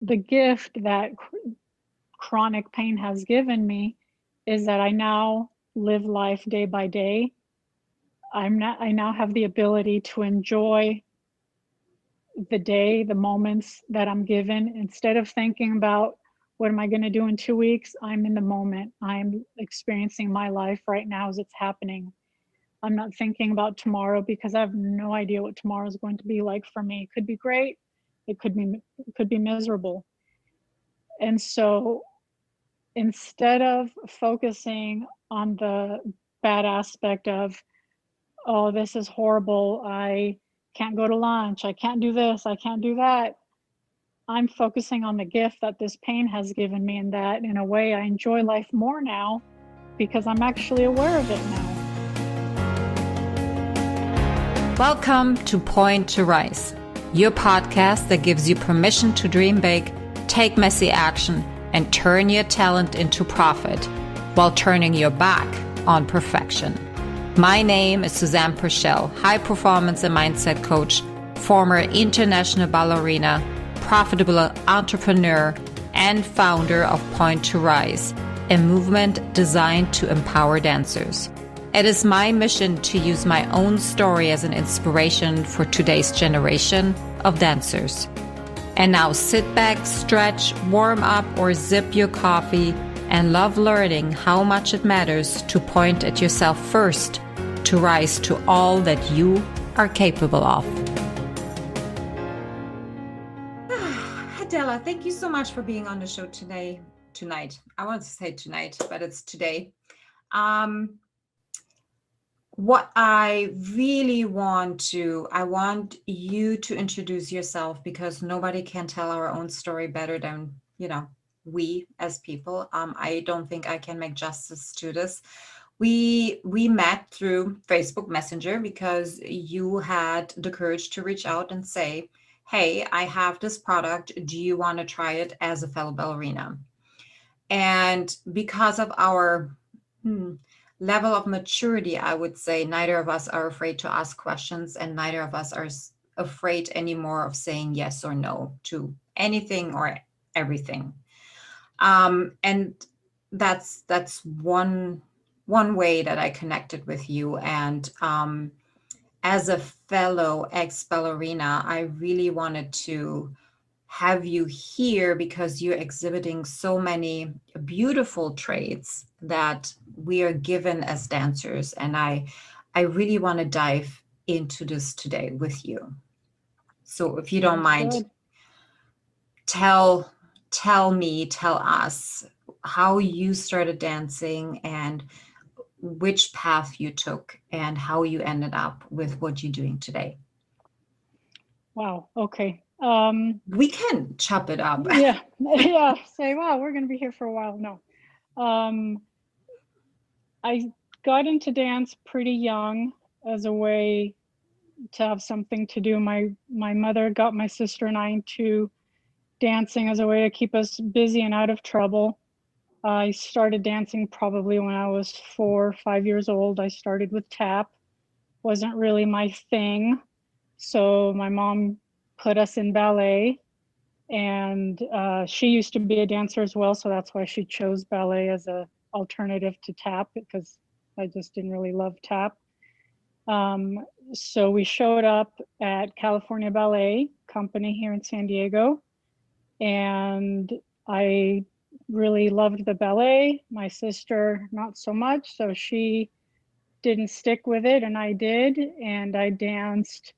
the gift that chronic pain has given me is that I now live life day by day. I now have the ability to enjoy the day, the moments that I'm given. Instead of thinking about what am I going to do in 2 weeks, I'm in the moment. I'm experiencing my life right now as it's happening. I'm not thinking about tomorrow because I have no idea what tomorrow is going to be like for me. It could be great, it could be miserable. And so instead of focusing on the bad aspect of, oh, this is horrible, I can't go to lunch, I can't do this, I can't do that, I'm focusing on the gift that this pain has given me, and that in a way I enjoy life more now because I'm actually aware of it now. Welcome to Point to Rise, your podcast that gives you permission to dream big, take messy action, and turn your talent into profit while turning your back on perfection. My name is Susanne Puerschel, high performance and mindset coach, former international ballerina, profitable entrepreneur, and founder of Point to Rise, a movement designed to empower dancers. It is my mission to use my own story as an inspiration for today's generation of dancers. And now sit back, stretch, warm up, or sip your coffee and love learning how much it matters to point at yourself first to rise to all that you are capable of. Adela, thank you so much for being on the show tonight. I wanted to say tonight, but it's today. What I really I want you to introduce yourself, because nobody can tell our own story better than, we as people. I don't think I can make justice to this. We met through Facebook Messenger because you had the courage to reach out and say, hey, I have this product. Do you want to try it as a fellow ballerina? And because of our level of maturity, I would say neither of us are afraid to ask questions, and neither of us are afraid anymore of saying yes or no to anything or everything. And that's one way that I connected with you. And as a fellow ex-ballerina, I really wanted to have you here because you're exhibiting so many beautiful traits that we are given as dancers. And I really want to dive into this today with you. So if you don't mind, tell us how you started dancing and which path you took and how you ended up with what you're doing today. Wow. Okay. We can chop it up. Yeah. Say, wow, we're going to be here for a while. No. I got into dance pretty young as a way to have something to do. My mother got my sister and I into dancing as a way to keep us busy and out of trouble. I started dancing probably when I was 4 or 5 years old. I started with tap. Wasn't really my thing. So my mom put us in ballet, and she used to be a dancer as well. So that's why she chose ballet as an alternative to tap, because I just didn't really love tap. So we showed up at California Ballet Company here in San Diego, and I really loved the ballet. My sister, not so much. So she didn't stick with it, and I did. And I danced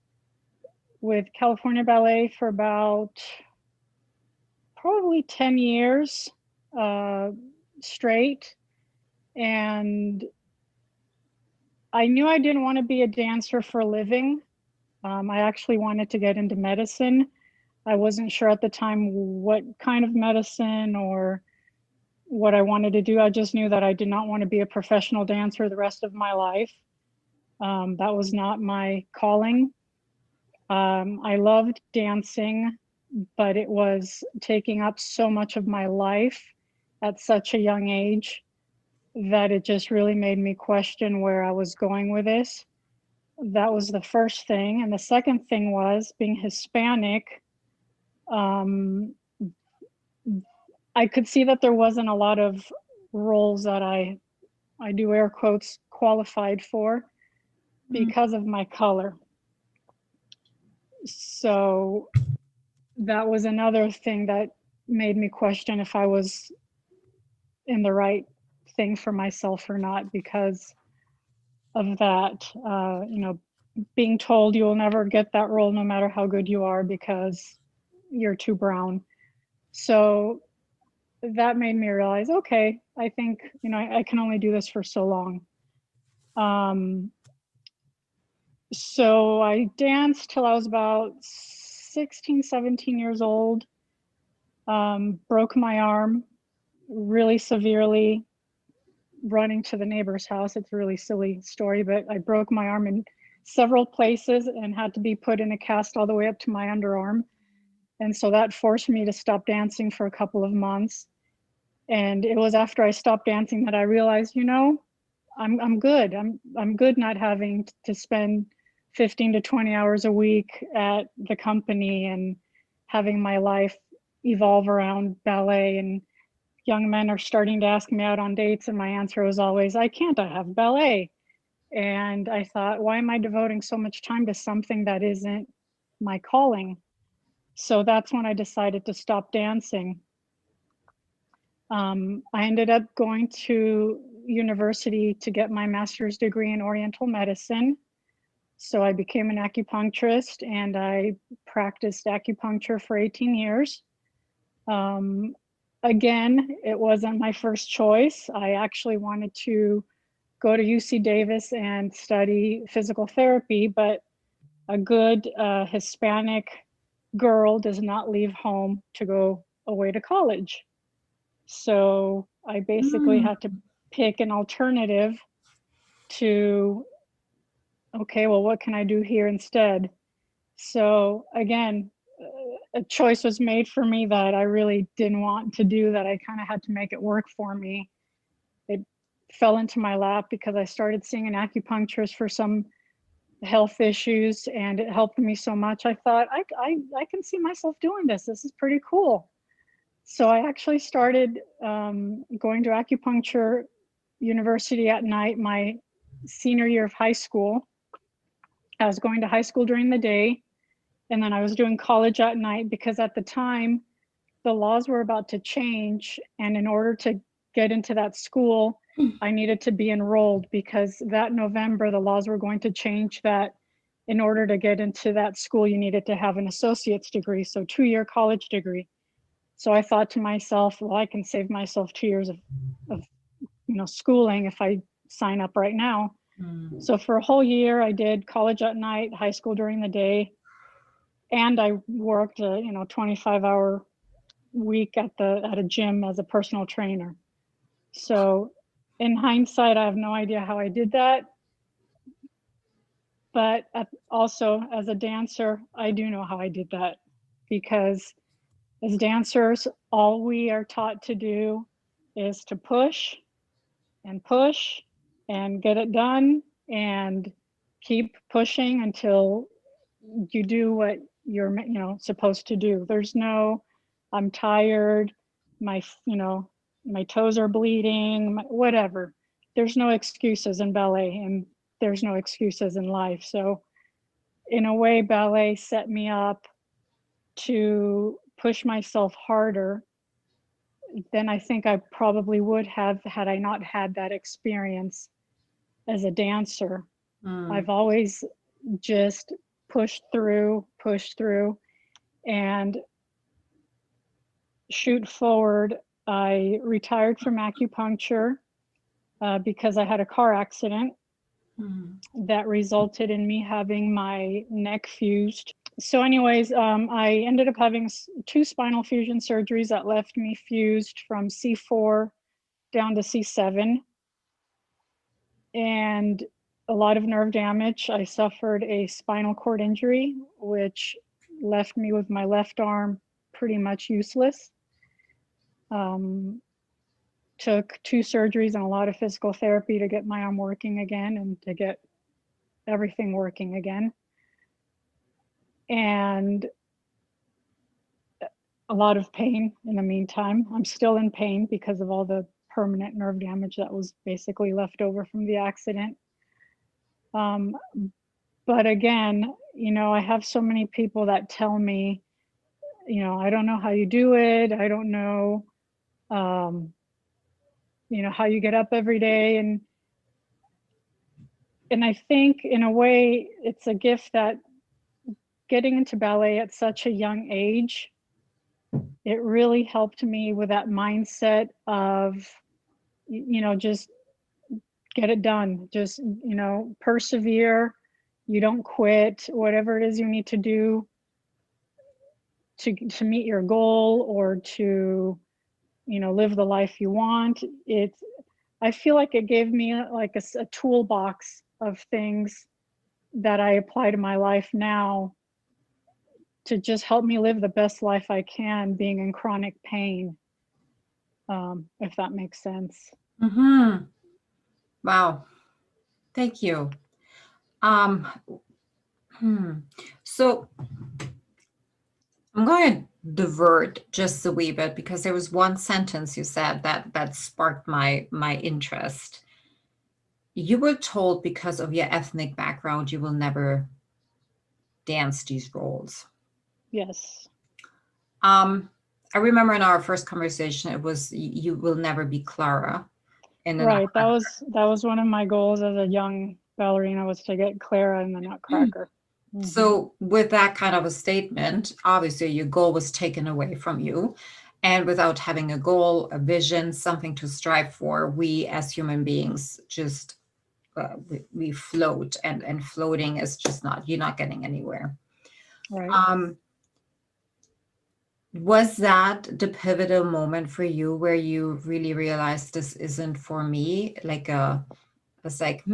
with California Ballet for about probably 10 years straight. And I knew I didn't want to be a dancer for a living. I actually wanted to get into medicine. I wasn't sure at the time what kind of medicine or what I wanted to do. I just knew that I did not want to be a professional dancer the rest of my life. That was not my calling. I loved dancing, but it was taking up so much of my life at such a young age that it just really made me question where I was going with this. That was the first thing. And the second thing was, being Hispanic, I could see that there wasn't a lot of roles that I do air quotes qualified for because of my color. So that was another thing that made me question if I was in the right thing for myself or not because of that. Being told you will never get that role no matter how good you are because you're too brown. So that made me realize, okay, I think, I can only do this for so long. So I danced till I was about 16, 17 years old. Broke my arm really severely running to the neighbor's house. It's a really silly story, but I broke my arm in several places and had to be put in a cast all the way up to my underarm. And so that forced me to stop dancing for a couple of months. And it was after I stopped dancing that I realized, I'm good. I'm good not having to spend 15 to 20 hours a week at the company and having my life evolve around ballet. And young men are starting to ask me out on dates, and my answer was always, I can't, I have ballet. And I thought, why am I devoting so much time to something that isn't my calling? So that's when I decided to stop dancing. I ended up going to university to get my master's degree in Oriental medicine. So I became an acupuncturist and I practiced acupuncture for 18 years. Again, it wasn't my first choice. I actually wanted to go to UC Davis and study physical therapy, but a good Hispanic girl does not leave home to go away to college. So I basically had to pick an alternative to, okay, well, what can I do here instead? So again, a choice was made for me that I really didn't want to do, that I kind of had to make it work for me. It fell into my lap because I started seeing an acupuncturist for some health issues and it helped me so much. I thought, I can see myself doing this. This is pretty cool. So I actually started going to acupuncture university at night my senior year of high school. I was going to high school during the day, and then I was doing college at night because at the time, the laws were about to change. And in order to get into that school, I needed to be enrolled because that November, the laws were going to change that in order to get into that school, you needed to have an associate's degree, so 2-year college degree. So I thought to myself, well, I can save myself 2 years of schooling if I sign up right now. So for a whole year, I did college at night, high school during the day, and I worked a 25-hour week at a gym as a personal trainer. So in hindsight, I have no idea how I did that. But also as a dancer, I do know how I did that because as dancers, all we are taught to do is to push and push and get it done and keep pushing until you do what you're supposed to do. There's no, I'm tired, my my toes are bleeding, whatever. There's no excuses in ballet and there's no excuses in life. So in a way, ballet set me up to push myself harder than I think I probably would have had I not had that experience as a dancer. I've always just pushed through, and shoot forward. I retired from acupuncture because I had a car accident that resulted in me having my neck fused. So anyways, I ended up having 2 spinal fusion surgeries that left me fused from C4 down to C7 and a lot of nerve damage. I suffered a spinal cord injury, which left me with my left arm pretty much useless. Took 2 surgeries and a lot of physical therapy to get my arm working again and to get everything working again. And a lot of pain in the meantime. I'm still in pain because of all the permanent nerve damage that was basically left over from the accident. Um, but again, I have so many people that tell me, I don't know how you do it. I don't know, how you get up every day. And I think in a way it's a gift that getting into ballet at such a young age, it really helped me with that mindset of, just get it done. Just, persevere. You don't quit, whatever it is you need to do to meet your goal or to, live the life you want. I feel like it gave me like a toolbox of things that I apply to my life now to just help me live the best life I can being in chronic pain, if that makes sense. Mm-hmm. Wow. Thank you. Um, So I'm going to divert just a wee bit because there was one sentence you said that sparked my interest. You were told because of your ethnic background, you will never dance these roles. Yes. I remember in our first conversation, it was you will never be Clara in the Right. That Nutcracker. was one of my goals as a young ballerina, was to get Clara in the Nutcracker. So with that kind of a statement, obviously your goal was taken away from you. And without having a goal, a vision, something to strive for, we as human beings just we float, and floating is just not, you're not getting anywhere. Right. Was that the pivotal moment for you where you really realized this isn't for me? It's like,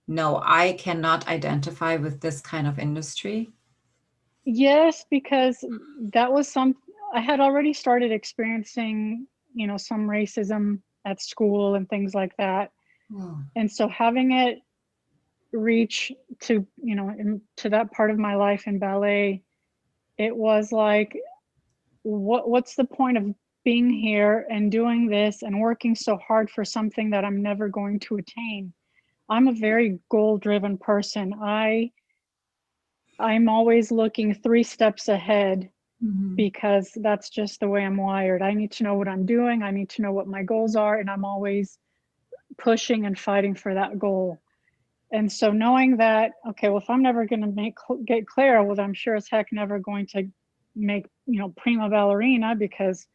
no, I cannot identify with this kind of industry. Yes, because that was I had already started experiencing, some racism at school and things like that. Oh. And so having it reach to, to that part of my life in ballet, it was like, what's the point of being here and doing this and working so hard for something that I'm never going to attain? I'm a very goal-driven person. I'm always looking 3 steps ahead because that's just the way I'm wired. I need to know what I'm doing. I need to know what my goals are, and I'm always pushing and fighting for that goal. And so knowing that, okay, well, if I'm never going to get Clara, well, I'm sure as heck never going to make, prima ballerina because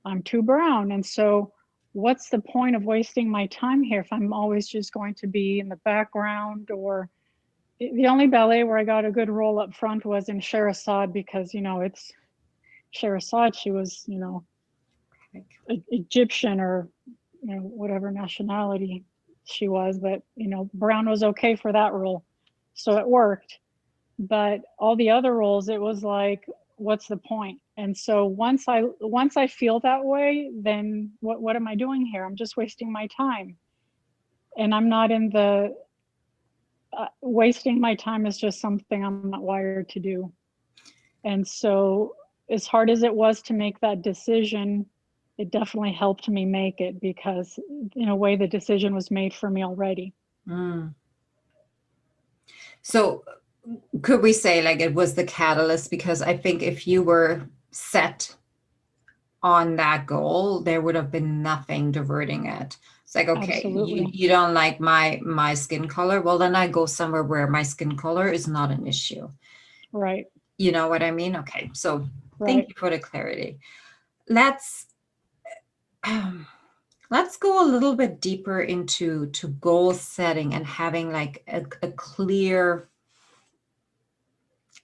I'm too brown. And so what's the point of wasting my time here if I'm always just going to be in the background? Or the only ballet where I got a good role up front was in Sherazade because, it's Sherazade. She was, Egyptian or, whatever nationality she was, but, brown was okay for that role. So it worked. But all the other roles, it was like, what's the point? And so once I feel that way, then what am I doing here? I'm just wasting my time. And I'm not in the wasting my time is just something I'm not wired to do. And so as hard as it was to make that decision, it definitely helped me make it because in a way the decision was made for me already. So could we say like it was the catalyst? Because I think if you were set on that goal, there would have been nothing diverting it. It's like, okay, you don't like my skin color. Well, then I go somewhere where my skin color is not an issue. Right. You know what I mean? Okay. So thank you for the clarity. Let's go a little bit deeper into goal setting and having like a clear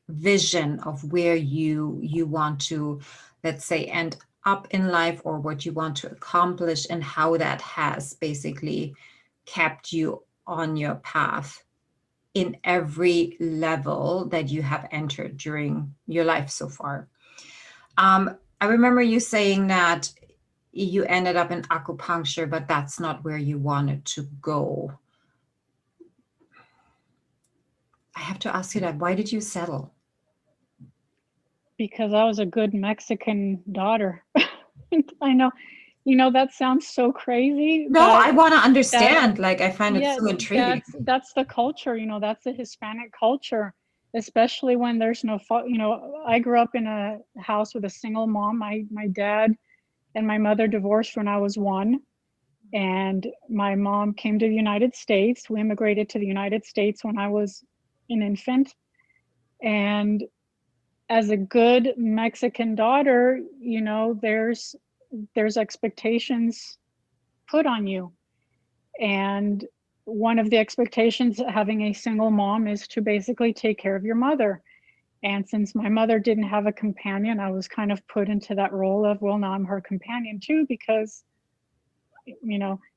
vision of where you want to, let's say, end up in life, or what you want to accomplish, and how that has basically kept you on your path in every level that you have entered during your life so far. I remember you saying that you ended up in acupuncture, but that's not where you wanted to go. I have to ask you that. Why did you settle? because I was a good Mexican daughter. I know, that sounds so crazy, No, but I want to that, understand. Like, I find it yeah, so intriguing. that's the culture, that's the Hispanic culture, especially when there's no, I grew up in a house with a single mom. My dad and my mother divorced when I was 1, and my mom came to the United States. We immigrated to the United States when I was an infant, and as a good Mexican daughter, there's expectations put on you. And one of the expectations having a single mom is to basically take care of your mother. And since my mother didn't have a companion, I was kind of put into that role of, well, now I'm her companion too, because,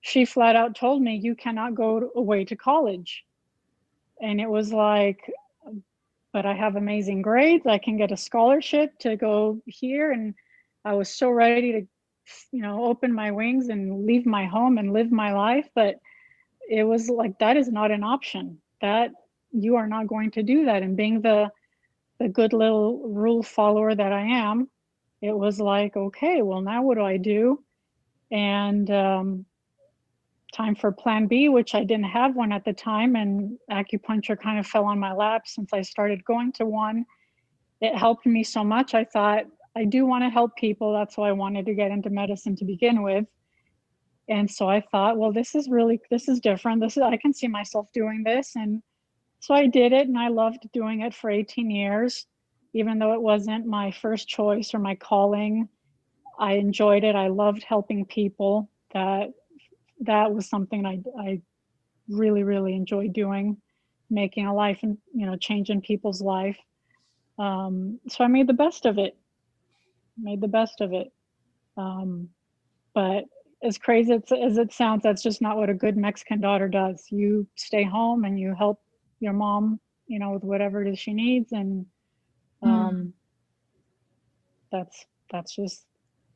she flat out told me, you cannot go away to college. And it was like, but I have amazing grades. I can get a scholarship to go here. And I was so ready to, open my wings and leave my home and live my life. But it was like, that is not an option. That you are not going to do that. And being the good little rule follower that I am, it was like, okay, well, now what do I do? And time for plan B, which I didn't have one at the time. And acupuncture kind of fell on my lap since I started going to one. It helped me so much. I thought, I do want to help people. That's why I wanted to get into medicine to begin with. And so I thought, well, this is different. I can see myself doing this. And so I did it, and I loved doing it for 18 years, even though it wasn't my first choice or my calling. I enjoyed it. I loved helping people. That was something I really, really enjoyed doing, making a life and, changing people's life. So I made the best of it. But as crazy as it sounds, that's just not what a good Mexican daughter does. You stay home and you help your mom, with whatever it is she needs. And Mm. that's just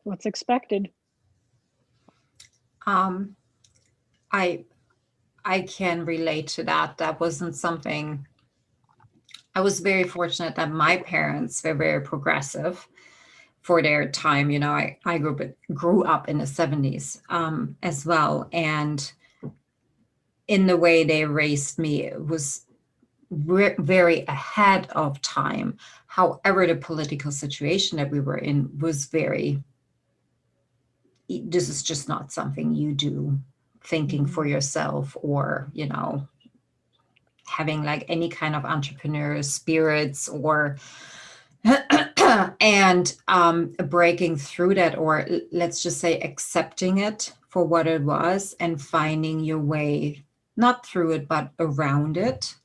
what's expected. Um, I I can relate to that. That wasn't something. I was very fortunate that my parents were very progressive for their time. I grew up in the 70s as well, and in the way they raised me, it was very ahead of time. However, the political situation that we were in was very. This is just not something you do thinking for yourself, or having like any kind of entrepreneur spirits, or and breaking through that, or let's just say accepting it for what it was and finding your way, not through it but around it,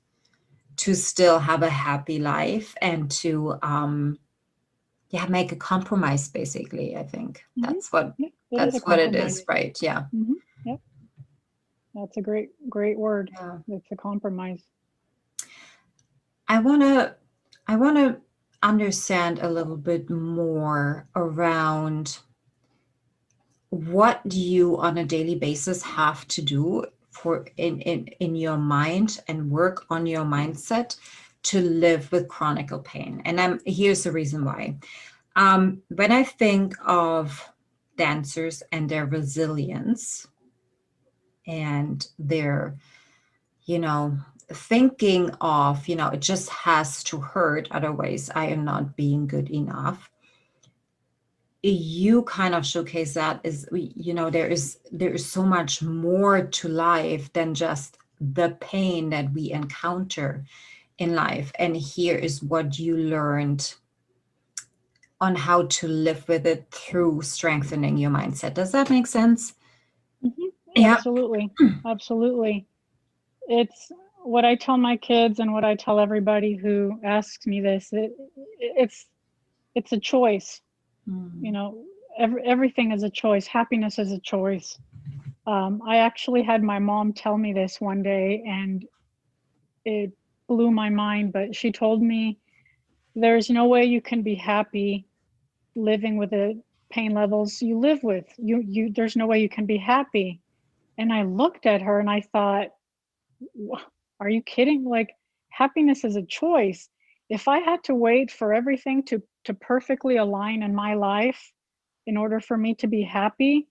to still have a happy life, and to yeah, make a compromise, basically. I think Mm-hmm. that's what Yeah, it is a that's what it compromise. is, right? Yeah. Mm-hmm. Yep, that's a great word. Yeah. It's a compromise. I want to understand a little bit more around what you on a daily basis have to do for in your mind and work on your mindset to live with chronic pain. And here's the reason why. When I think of dancers and their resilience and their, you know, thinking of, it just has to hurt, otherwise I am not being good enough. You kind of showcase that is, there is so much more to life than just the pain that we encounter in life. And here is what you learned on how to live with it through strengthening your mindset. Does that make sense? Mm-hmm. Yeah. Absolutely. It's what I tell my kids and what I tell everybody who asks me this. It's a choice. Mm. Everything is a choice. Happiness is a choice. I actually had my mom tell me this one day, and it blew my mind. But she told me, there's no way you can be happy living with the pain levels you live with. There's no way you can be happy. And I looked at her and I thought, are you kidding? Like, happiness is a choice. If I had to wait for everything to to perfectly align in my life in order for me to be happy,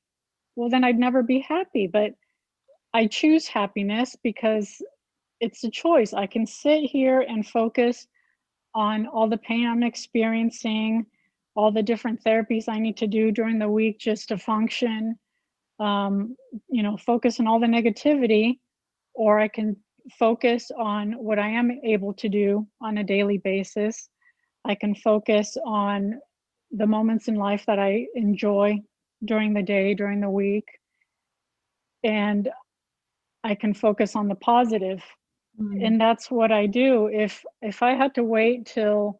well, then I'd never be happy. But I choose happiness because it's a choice. I can sit here and focus on all the pain I'm experiencing, all the different therapies I need to do during the week just to function, focus on all the negativity, or I can focus on what I am able to do on a daily basis. I can focus on the moments in life that I enjoy during the day, during the week, and I can focus on the positive. Mm. And that's what I do. If I had to wait till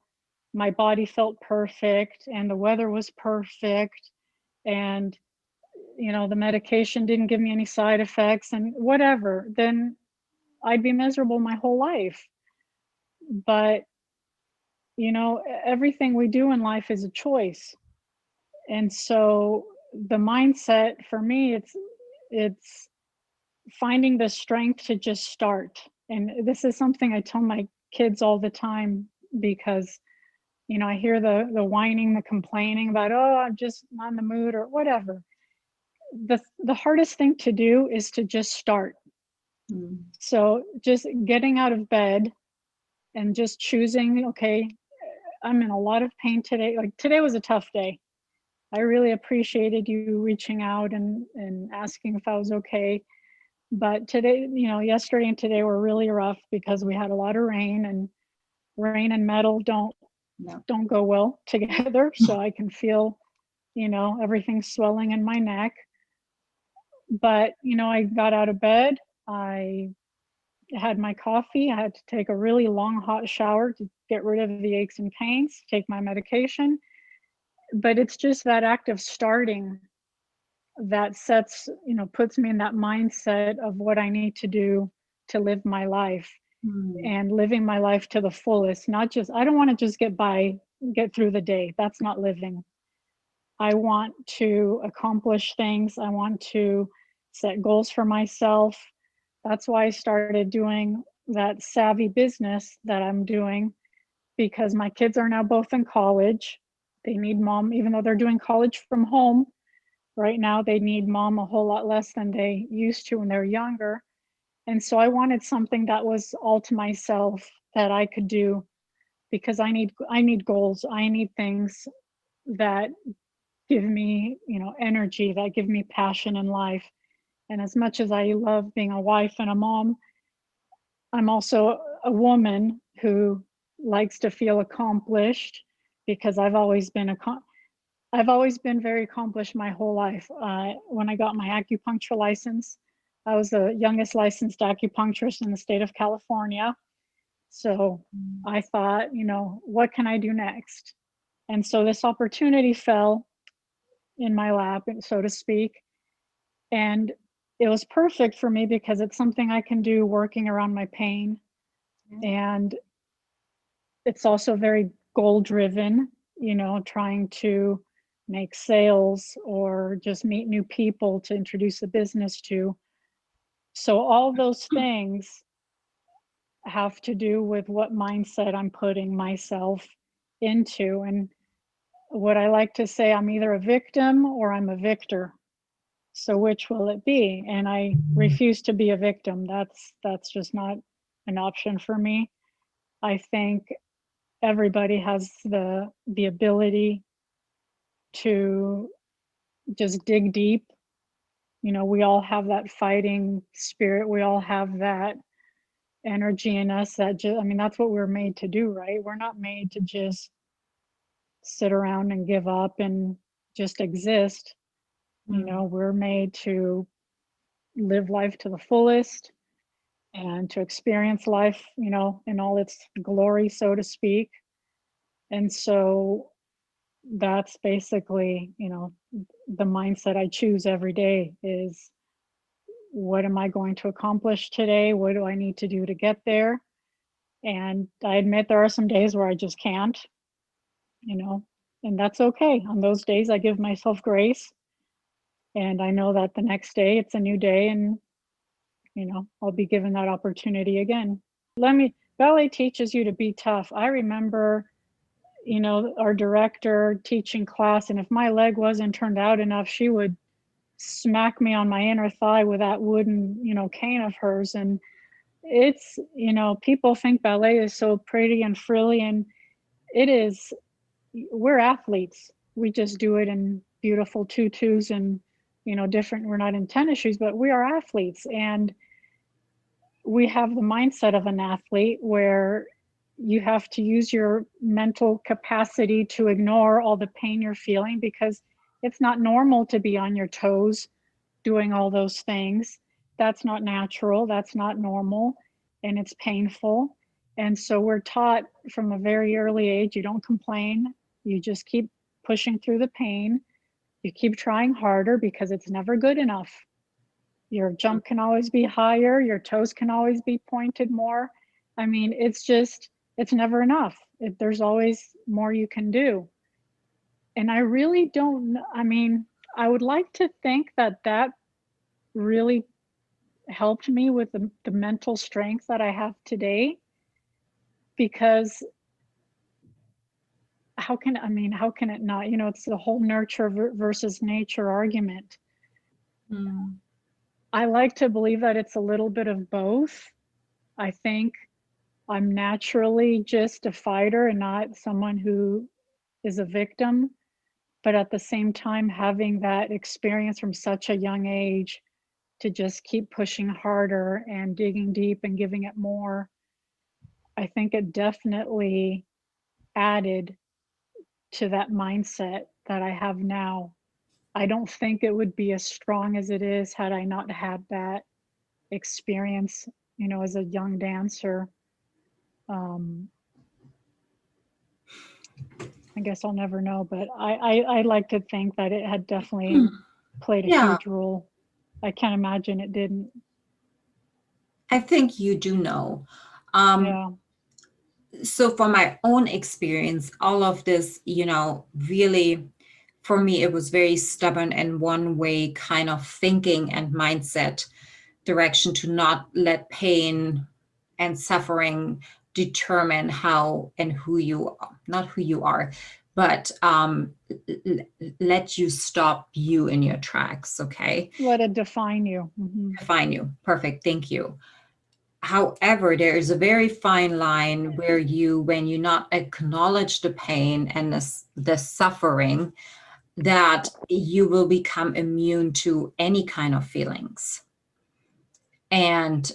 my body felt perfect and the weather was perfect and the medication didn't give me any side effects and whatever, then I'd be miserable my whole life. But everything we do in life is a choice. And so the mindset for me, it's finding the strength to just start. And this is something I tell my kids all the time because I hear the whining, the complaining about, oh, I'm just not in the mood or whatever. The hardest thing to do is to just start. Mm. So just getting out of bed and just choosing, okay, I'm in a lot of pain today. Like today was a tough day. I really appreciated you reaching out and asking if I was okay. But today, yesterday and today were really rough because we had a lot of rain, and rain and metal No. don't go well together. So I can feel, everything swelling in my neck. But, I got out of bed. I had my coffee. I had to take a really long hot shower to get rid of the aches and pains, take my medication. But it's just that act of starting that puts me in that mindset of what I need to do to live my life Mm. and living my life to the fullest. Not just, I don't want to just get through the day. That's not living. I want to accomplish things. I want to set goals for myself. That's why I started doing that savvy business that I'm doing because my kids are now both in college. They need mom, even though they're doing college from home. Right now, they need mom a whole lot less than they used to when they're younger. And so I wanted something that was all to myself that I could do because I need goals. I need things that give me, energy, that give me passion in life. And as much as I love being a wife and a mom, I'm also a woman who likes to feel accomplished because I've always been very accomplished my whole life. When I got my acupuncture license, I was the youngest licensed acupuncturist in the state of California. So Mm. I thought, what can I do next? And so this opportunity fell in my lap, so to speak. And it was perfect for me because it's something I can do working around my pain. Yeah. And it's also very goal driven, trying to make sales or just meet new people to introduce the business to. So all those things have to do with what mindset I'm putting myself into. And what I like to say, I'm either a victim or I'm a victor. So which will it be? And I refuse to be a victim. That's just not an option for me. I think everybody has the ability to just dig deep. We all have that fighting spirit. We all have that energy in us that I mean, that's what we're made to do, right? We're not made to just sit around and give up and just exist. Mm. We're made to live life to the fullest and to experience life, in all its glory, so to speak. And so that's basically, the mindset I choose every day is what am I going to accomplish today? What do I need to do to get there? And I admit there are some days where I just can't, you know, and that's okay. On those days, I give myself grace and I know that the next day it's a new day and, I'll be given that opportunity again. Ballet teaches you to be tough. I remember our director teaching class, and if my leg wasn't turned out enough, she would smack me on my inner thigh with that wooden, cane of hers. And it's, people think ballet is so pretty and frilly, and it is. We're athletes. We just do it in beautiful tutus and, different. We're not in tennis shoes, but we are athletes. And we have the mindset of an athlete where you have to use your mental capacity to ignore all the pain you're feeling, because it's not normal to be on your toes doing all those things. That's not natural. That's not normal. And it's painful. And so we're taught from a very early age, you don't complain. You just keep pushing through the pain. You keep trying harder because it's never good enough. Your jump can always be higher. Your toes can always be pointed more. I mean, it's never enough. There's always more you can do. And I really don't, I would like to think that really helped me with the mental strength that I have today, because how can it not? It's the whole nurture versus nature argument. Mm. I like to believe that it's a little bit of both. I think I'm naturally just a fighter and not someone who is a victim. But at the same time, having that experience from such a young age to just keep pushing harder and digging deep and giving it more, I think it definitely added to that mindset that I have now. I don't think it would be as strong as it is had I not had that experience, as a young dancer. I guess I'll never know, but I like to think that it had definitely played a Yeah, huge role. I can't imagine it didn't. I think you do know. Um, Yeah. so from my own experience, all of this, really, for me, it was very stubborn and one way kind of thinking and mindset direction to not let pain and suffering determine how and who you are, not who you are, but let you stop you in your tracks. Okay. Let it define you. Mm-hmm. Define you. Perfect. Thank you. However, there is a very fine line where when you not acknowledge the pain and the suffering, that you will become immune to any kind of feelings. And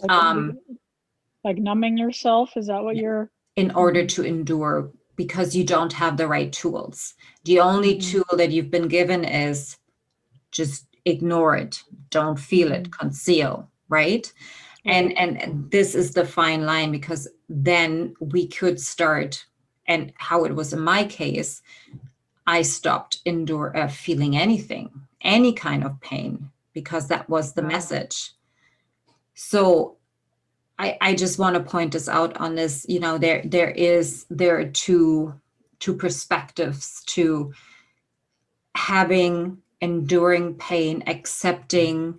Like numbing yourself, is that what you're? in order to endure, because you don't have the right tools. The only tool that you've been given is just ignore it, don't feel it, conceal, right? And this is the fine line, because then we could start, and how it was in my case, I stopped feeling anything, any kind of pain, because that was the message. So I just want to point this out on this, there are two perspectives to having, enduring pain, accepting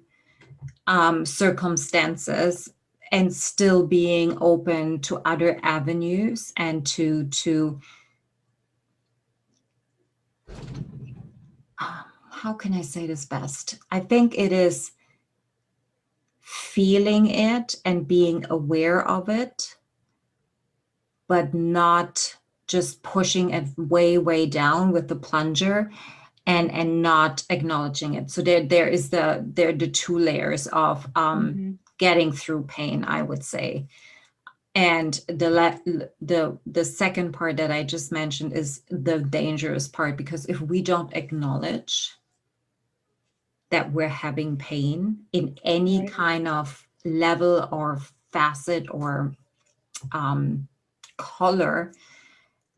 circumstances, and still being open to other avenues, and to how can I say this best? I think it is feeling it and being aware of it, but not just pushing it way, way down with the plunger and not acknowledging it. So there are the two layers of getting through pain, I would say. And the second part that I just mentioned is the dangerous part, because if we don't acknowledge that we're having pain in any kind of level or facet or color,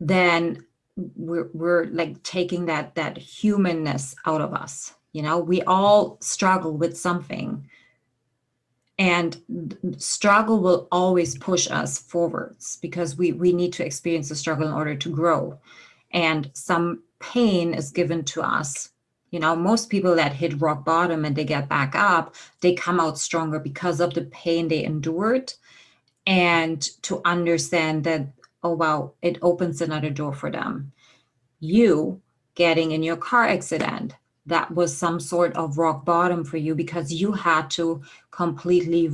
then we're like taking that humanness out of us. We all struggle with something, and struggle will always push us forwards, because we need to experience the struggle in order to grow. And some pain is given to us. Most people that hit rock bottom and they get back up, they come out stronger because of the pain they endured, and to understand that, oh wow, it opens another door for them. you getting in your car accident. That was some sort of rock bottom for you because you had to completely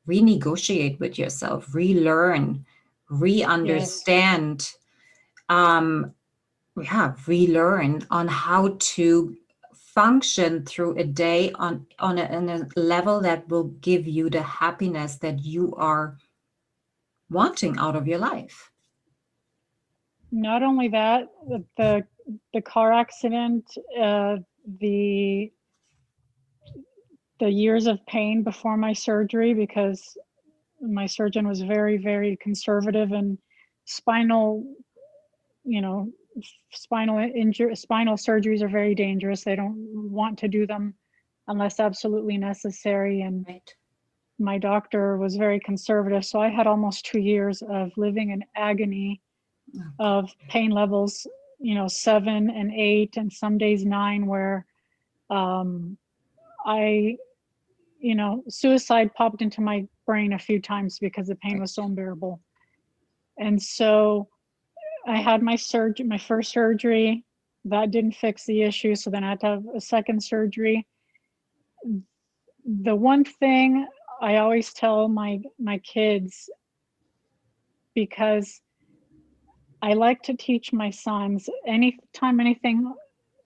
renegotiate with yourself, relearn, Yes. re-understand, um, yeah, relearn on how to function through a day on a level that will give you the happiness that you are wanting out of your life. Not only that, the car accident, the the years of pain before my surgery, because my surgeon was very, very conservative, and spinal, you know, spinal surgeries are very dangerous. They don't want to do them unless absolutely necessary. And Right. my doctor was very conservative. So I had almost 2 years of living in agony Okay. of pain levels, 7 and 8, and some days 9, where um, I, suicide popped into my brain a few times because the pain was so Right. unbearable. And so I had my first surgery. That didn't fix the issue. So then I had to have a second surgery. The one thing I always tell my kids, because I like to teach my sons, anytime anything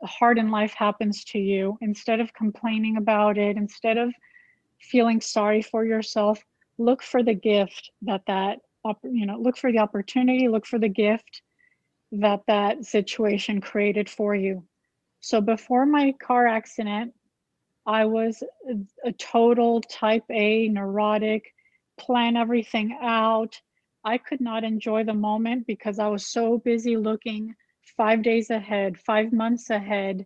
hard in life happens to you, instead of complaining about it, instead of feeling sorry for yourself, look for the gift look for the opportunity, look for the gift that situation created for you. So before my car accident, I was a total type A neurotic, plan everything out. I could not enjoy the moment because I was so busy looking 5 days ahead, 5 months ahead.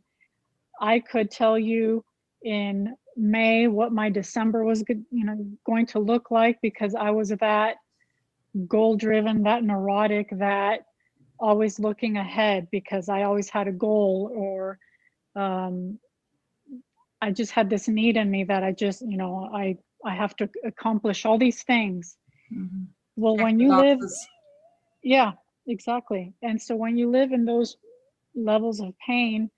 I could tell you in May what my December was going to look like, because I was that goal driven, that neurotic, that always looking ahead, because I always had a goal, or um, I just had this need in me that I have to accomplish all these things. Mhm. Well, Check when the you live, boxes. yeah, exactly. And so when you live in those levels of pain,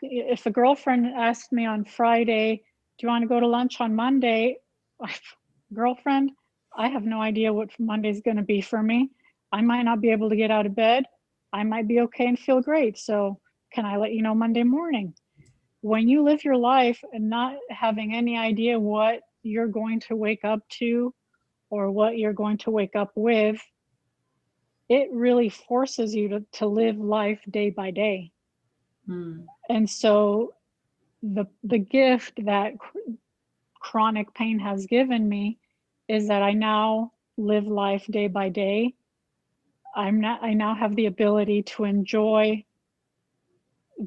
if a girlfriend asked me on Friday, "Do you want to go to lunch on Monday?" Girlfriend, I have no idea what Monday's going to be for me. I might not be able to get out of bed. I might be okay and feel great. So, can I let you know Monday morning? When you live your life and not having any idea what you're going to wake up to or what you're going to wake up with, it really forces you to live life day by day. Mm. And so the gift that chronic pain has given me is that I now live life day by day. I now have the ability to enjoy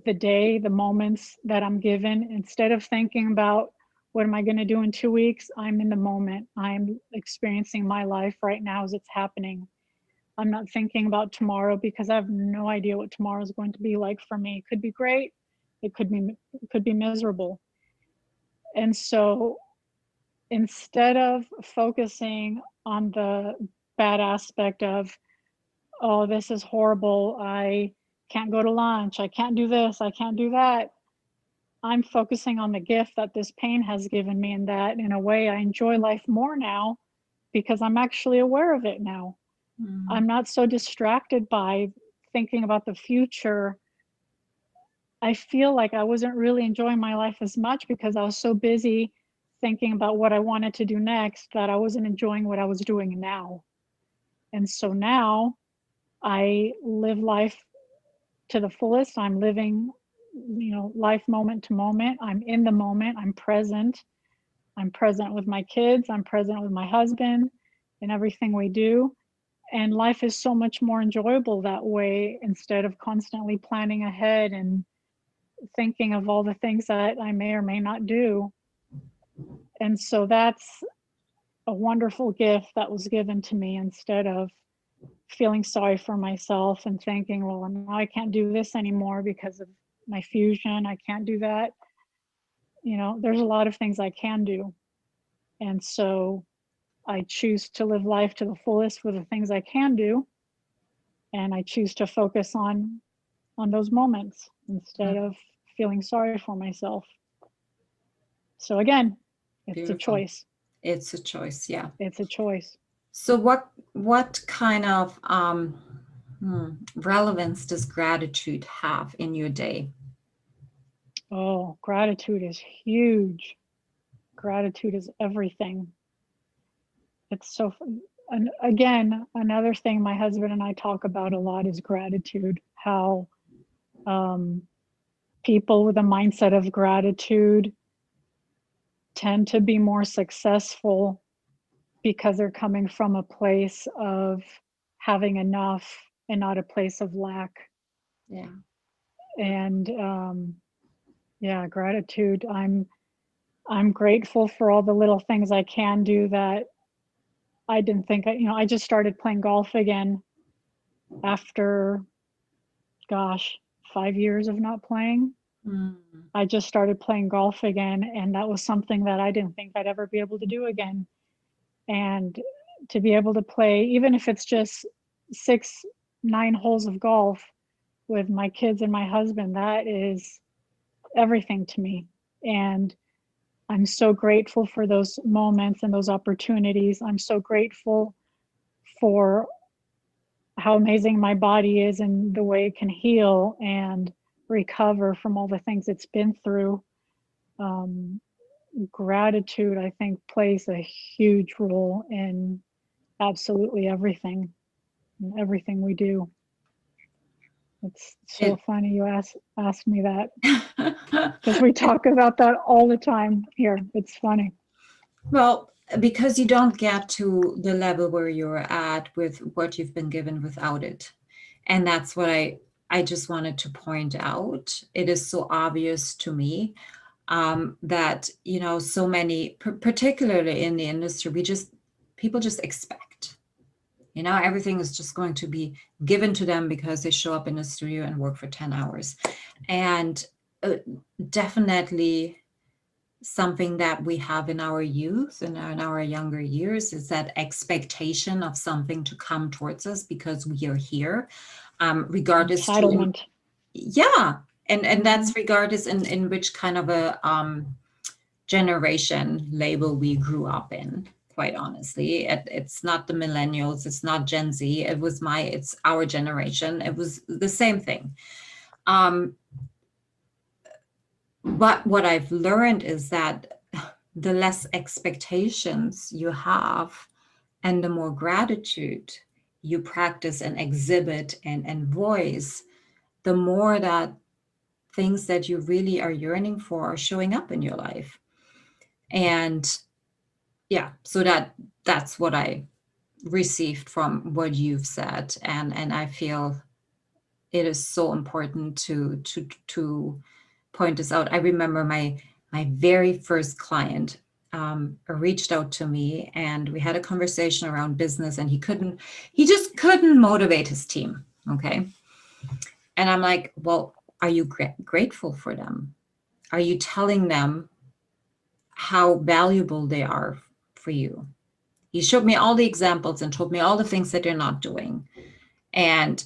the day, the moments that I'm given. Instead of thinking about what am I going to do in 2 weeks, I'm in the moment. I'm experiencing my life right now as it's happening. I'm not thinking about tomorrow because I have no idea what tomorrow is going to be like for me. It could be great, it could be miserable. And so instead of focusing on the bad aspect of, oh, this is horrible, I can't go to lunch, I can't do this, I can't do that, I'm focusing on the gift that this pain has given me, and that in a way I enjoy life more now because I'm actually aware of it now. Mm. I'm not so distracted by thinking about the future. I feel like I wasn't really enjoying my life as much because I was so busy thinking about what I wanted to do next that I wasn't enjoying what I was doing now. And so now I live life to the fullest. I'm living, life moment to moment. I'm in the moment. I'm present. I'm present with my kids. I'm present with my husband in everything we do. And life is so much more enjoyable that way, instead of constantly planning ahead and thinking of all the things that I may or may not do. And so that's a wonderful gift that was given to me, instead of feeling sorry for myself and thinking, well, now I can't do this anymore because of my fusion. I can't do that. There's a lot of things I can do. And so I choose to live life to the fullest with the things I can do, and I choose to focus on those moments instead of feeling sorry for myself. So again, it's a Beautiful. choice. It's a choice, yeah. It's a choice. So what kind of relevance does gratitude have in your day? Oh, gratitude is huge. Gratitude is everything. It's so, and again, another thing my husband and I talk about a lot is gratitude. How people with a mindset of gratitude tend to be more successful because they're coming from a place of having enough and not a place of lack. Yeah. And yeah, gratitude. I'm grateful for all the little things I can do that I didn't think I just started playing golf again after, gosh, 5 years of not playing. Mm. I just started playing golf again, and that was something that I didn't think I'd ever be able to do again. And to be able to play, even if it's just 6, 9 holes of golf with my kids and my husband, that is everything to me. And I'm so grateful for those moments and those opportunities. I'm so grateful for how amazing my body is and the way it can heal and recover from all the things it's been through. Um, Gratitude, I think, plays a huge role in absolutely everything, in everything we do. It's so It funny you ask me that because we talk about that all the time here. It's funny. Well, because you don't get to the level where you're at with what you've been given without it. And that's what I just wanted to point out. It is so obvious to me that, so many, particularly in the industry, people just expect, everything is just going to be given to them because they show up in the studio and work for 10 hours. And definitely something that we have in our youth and in our younger years is that expectation of something to come towards us because we are here, regardless Entitlement. yeah, and that's regardless in which kind of a generation label we grew up in. Quite honestly, it's not the millennials, it's not Gen Z. It's our generation. It was the same thing. But what I've learned is that the less expectations you have and the more gratitude you practice and exhibit and voice, the more that things that you really are yearning for are showing up in your life. And yeah, so that's what I received from what you've said. And I feel it is so important to point this out. I remember my very first client reached out to me, and we had a conversation around business, and he just couldn't motivate his team. Okay. And I'm like, well, are you grateful for them? Are you telling them how valuable they are for you? He showed me all the examples and told me all the things that they're not doing. And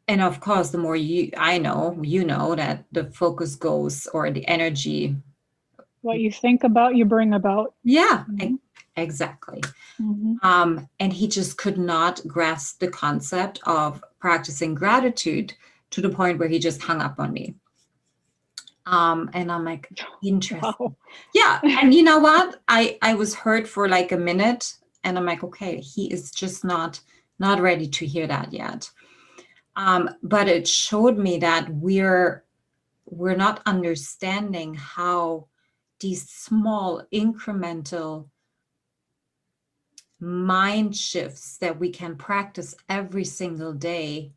of course, the more I know, that the focus goes, or the energy. What you think about, you bring about. Yeah, Mhm. exactly. Mhm. And he just could not grasp the concept of practicing gratitude to the point where he just hung up on me. And I'm like, interesting. Wow. Yeah. And you know what? I was hurt for like a minute, and I'm like, okay, he is just not ready to hear that yet. But it showed me that we're not understanding how these small incremental mind shifts that we can practice every single day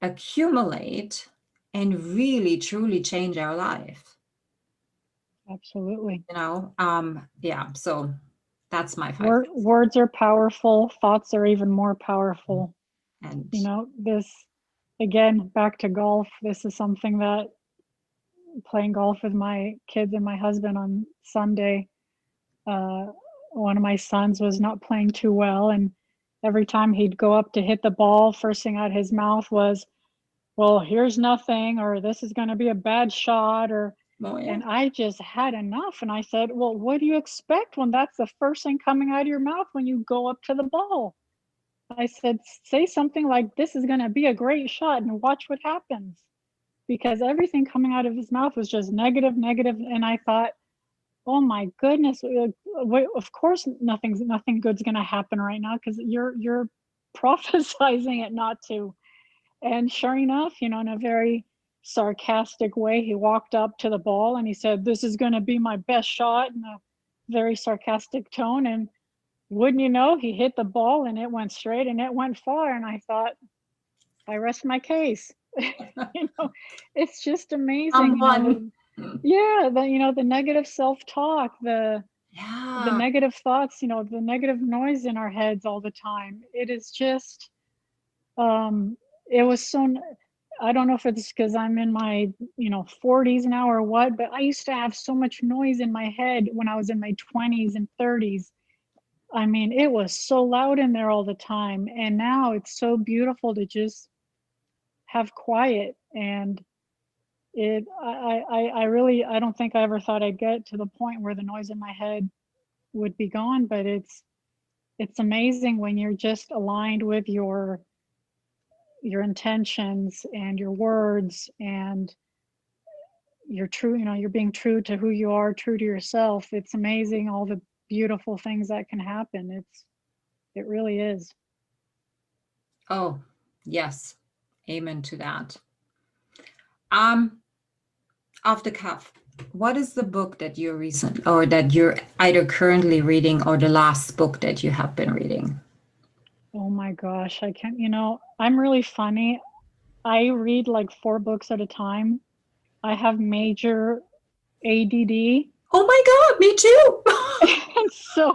accumulate and really truly change our life. Absolutely. Yeah, so that's my 5 cents. Words are powerful. Thoughts are even more powerful. And This, again, back to golf. This is something that playing golf with my kids and my husband on Sunday, uh, one of my sons was not playing too well, and every time he'd go up to hit the ball, first thing out his mouth was, well, here's nothing, or this is going to be a bad shot, or Oh, yeah. and I just had enough. And I said, well, what do you expect when that's the first thing coming out of your mouth when you go up to the ball? I said, say something like, this is going to be a great shot and watch what happens. Because everything coming out of his mouth was just negative, negative. And I thought, oh my goodness, of course nothing good's going to happen right now because you're prophesizing it not to. And sure enough, in a very sarcastic way, he walked up to the ball and he said, this is going to be my best shot, in a very sarcastic tone. And wouldn't you know, he hit the ball and it went straight and it went far. And I thought, I rest my case. It's just amazing. The negative self-talk, the negative thoughts, the negative noise in our heads all the time. It is just, it was so, I don't know if it's because I'm in my, 40s now or what, but I used to have so much noise in my head when I was in my 20s and 30s. I mean, it was so loud in there all the time. And now it's so beautiful to just have quiet. And I don't think I ever thought I'd get to the point where the noise in my head would be gone, but it's amazing when you're just aligned with your intentions and your words, and you're true, you're being true to who you are, true to yourself. It's amazing all the beautiful things that can happen. It really is. Oh, yes. Amen to that. Off the cuff, what is the book that you're either currently reading or the last book that you have been reading? Oh my gosh, I can't, I'm really funny. I read like 4 books at a time. I have major ADD. Oh my God, me too. And so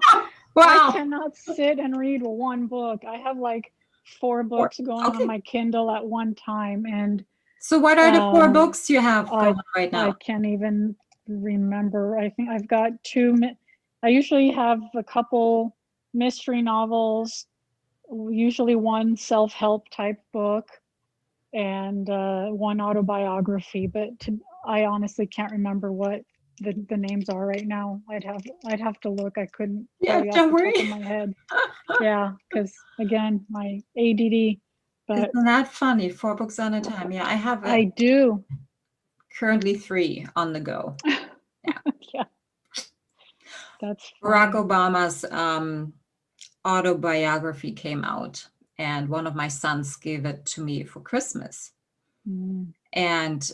Wow. I cannot sit and read one book. I have like 4 books going on my Kindle at one time. And so what are the 4 books you have going right now? I can't even remember. I think I've got 2. I usually have a couple mystery novels, usually one self-help type book, and one autobiography. But I honestly can't remember what the names are right now. I'd have to look. I couldn't tell you off the top of my head. Yeah, because again, my ADD. But isn't that funny? 4 books on a time. Yeah, I have. I do. Currently 3 on the go. Yeah. Yeah. That's funny. Barack Obama's autobiography came out, and one of my sons gave it to me for Christmas. And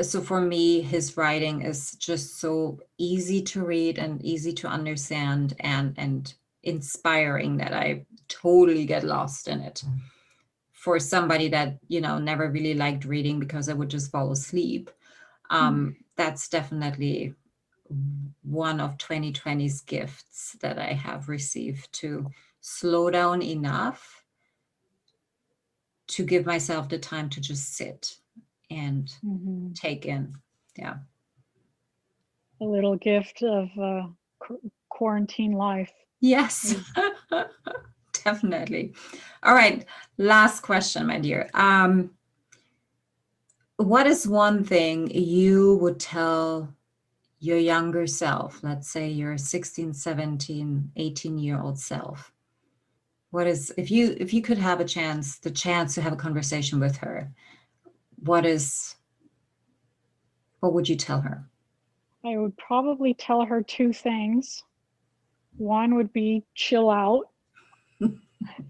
so for me, his writing is just so easy to read and easy to understand and inspiring that I totally get lost in it. For somebody that, never really liked reading because I would just fall asleep, that's definitely one of 2020's gifts that I have received, to slow down enough to give myself the time to just sit and take in. Yeah. A little gift of quarantine life. Yes, definitely. All right. Last question, my dear. What is one thing you would tell your younger self, let's say your 16, 17, 18-year-old self? What is, if you could have the chance to have a conversation with her, what would you tell her? I would probably tell her 2 things. One would be chill out.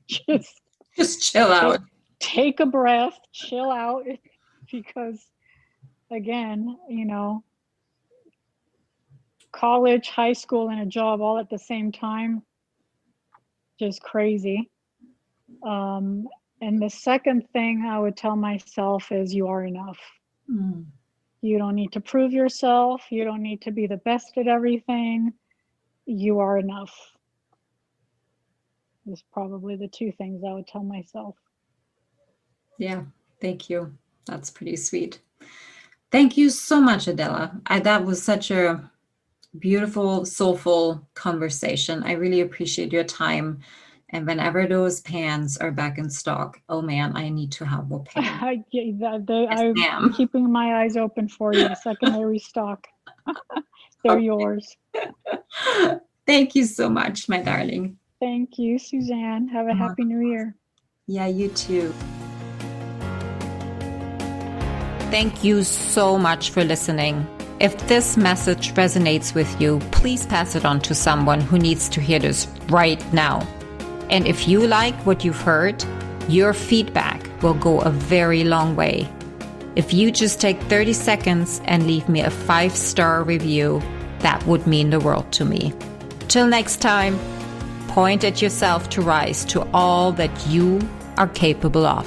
Just chill out. Take a breath, chill out, because again, college, high school, and a job all at the same time, just crazy. And the second thing I would tell myself is, you are enough. You don't need to prove yourself. You don't need to be the best at everything. You are enough. Is probably the 2 things I would tell myself. Yeah, thank you. That's pretty sweet. Thank you so much, Adela. That was such a beautiful, soulful conversation. I really appreciate your time And whenever those pants are back in stock, oh man, I need to have more pants. Yes, I'm ma'am. keeping my eyes open for you. The second they restock, they're yours. Thank you so much, my darling. Thank you, Susanne. Have a happy new year. Yeah, you too. Thank you so much for listening. If this message resonates with you, please pass it on to someone who needs to hear this right now. And if you like what you've heard, your feedback will go a very long way. If you just take 30 seconds and leave me a 5-star review, that would mean the world to me. Till next time, point at yourself to rise to all that you are capable of.